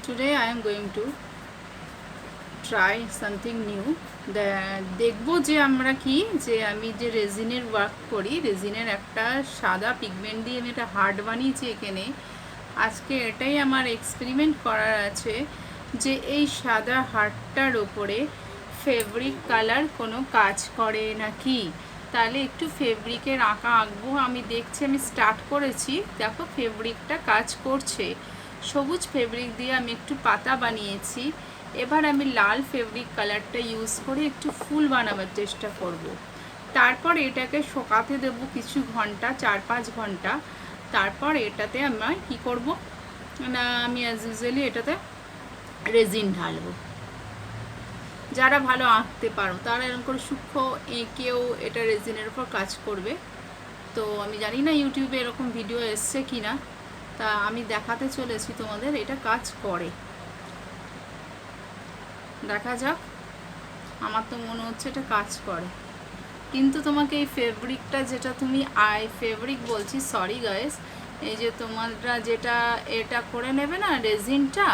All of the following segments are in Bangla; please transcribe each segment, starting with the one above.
Today I am going to try something new. দেখবো যে আমরা কি যে আমি যে রেজিনের ওয়ার্ক করি, রেজিনের একটা সাদা পিগমেন্ট দিয়ে আমি একটা হার্ট বানিয়েছি এখানে। আজকে এটাই আমার এক্সপেরিমেন্ট করার আছে যে এই সাদা হার্টটার ওপরে ফেব্রিক কালার কোনো কাজ করে নাকি। তাহলে একটু ফেব্রিকের আঁকা আঁকবো। আমি দেখছি, আমি স্টার্ট করেছি, দেখো ফেব্রিকটা কাজ করছে। সবুজ ফেব্রিক দিয়ে আমি একটু পাতা বানিয়েছি। এবার আমি লাল ফেব্রিক কালারটা ইউজ করে একটু ফুল বানাবার চেষ্টা করব। তারপর এটাকে শুকাতে দেব কিছু ঘন্টা, 4-5 ঘন্টা। তারপর এটাতে আমরা কি করব না, আমি অ্যাজ ইউজুয়ালি এটাতে রেজিন ঢালবো। যারা ভালো আঁকতে পারো তারা এরকম করে সূক্ষ্ম এঁকেও এটা রেজিনের উপর কাজ করবে। তো আমি জানি না ইউটিউবে এরকম ভিডিও এসছে কি না, তা আমি দেখাতে চলেছি তোমাদের এটা কাজ করে। দেখা যাক, আমার তো মনে হচ্ছে এটা কাজ করে। কিন্তু তোমাকে এই ফেব্রিকটা, যেটা তুমি ফেব্রিক বলছি, সরি গাইস, এই যে তোমরা যেটা এটা করে নেবে না রেজিনটা,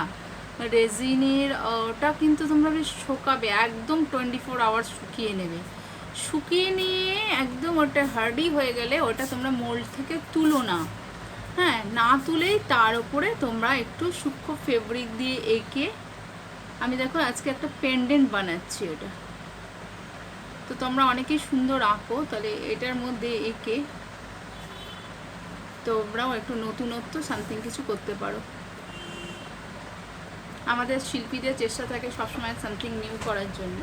রেজিনের ওটা কিন্তু তোমরা বেশ শুকাবে, একদম 24 আওয়ার্স শুকিয়ে নেবে। শুকিয়ে নিয়ে একদম ওটা হার্ডি হয়ে গেলে ওটা তোমরা মোল্ড থেকে তুলো না। হ্যাঁ, না তুলেই তার উপরে তোমরা একটু সূক্ষ্ম ফেব্রিক দিয়ে এঁকে, আমি দেখো আজকে একটা পেন্ডেন্ট বানাচ্ছি ওটা। তো তোমরা অনেকেই সুন্দর আঁকো, তাহলে এটার মধ্যে এঁকে তোমরাও একটু নতুনত্ব সামথিং কিছু করতে পারো। আমাদের শিল্পীদের চেষ্টা থাকে সবসময় সামথিং নিউ করার জন্য।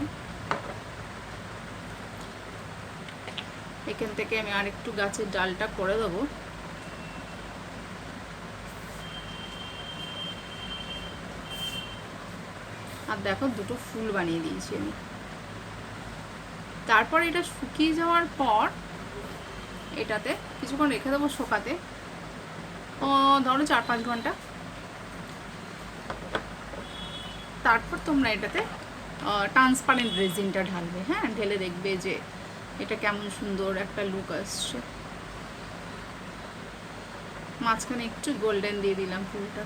এখান থেকে আমি আর একটু গাছের ডালটা করে দেবো। আর দেখো দুটো ফুল বানিয়ে দিয়েছি আমি। তারপর এটা শুকিয়ে যাওয়ার পর এটাতে কিছুক্ষণ রেখে দেবো শুকাতে, ধরো 4-5 ঘন্টা। তারপর তোমরা এটাতে ট্রান্সপারেন্ট রেজিনটা ঢালবে। হ্যাঁ, ঢেলে দেখবে যে এটা কেমন সুন্দর একটা লুক আসছে। মাঝখানে একটু গোল্ডেন দিয়ে দিলাম ফুলটা।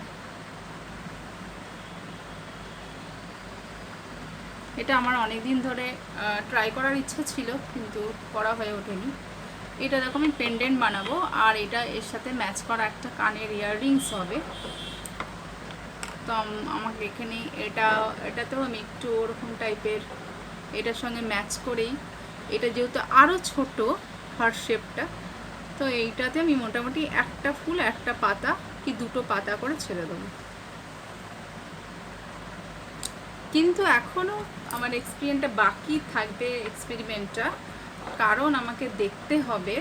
এটা আমার অনেক দিন ধরে ট্রাই করার ইচ্ছা ছিল, কিন্তু করা হয়ে ওঠেনি। এটা দেখো আমি পেন্ডেন্ট বানাবো, আর এটা এর সাথে ম্যাচ করা একটা কানের ইয়াররিংস হবে। তো আমাকে এখানে এটাতেও আমি একটু ওরকম টাইপের এটার সঙ্গে ম্যাচ করেই, এটা যেহেতু আরও ছোট হার্ট শেপটা, তো এইটাতে আমি মোটামুটি একটা ফুল একটা পাতা কি দুটো পাতা করে ছেড়ে দেবো। কিন্তু এখনও আমার এক্সপেরিমেন্টটা বাকি থাকবে, এক্সপেরিমেন্টটা, কারণ আমাকে দেখতে হবে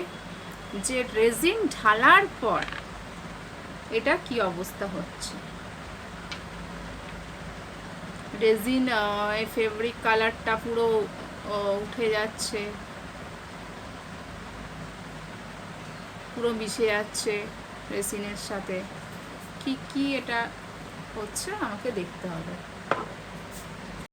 যে রেজিন ঢালার পর এটা কি অবস্থা হচ্ছে। রেজিন এই ফেব্রিক কালারটা পুরো উঠে যাচ্ছে, পুরো মিশে যাচ্ছে রেজিনের সাথে। কি এটা হচ্ছে আমাকে দেখতে হবে।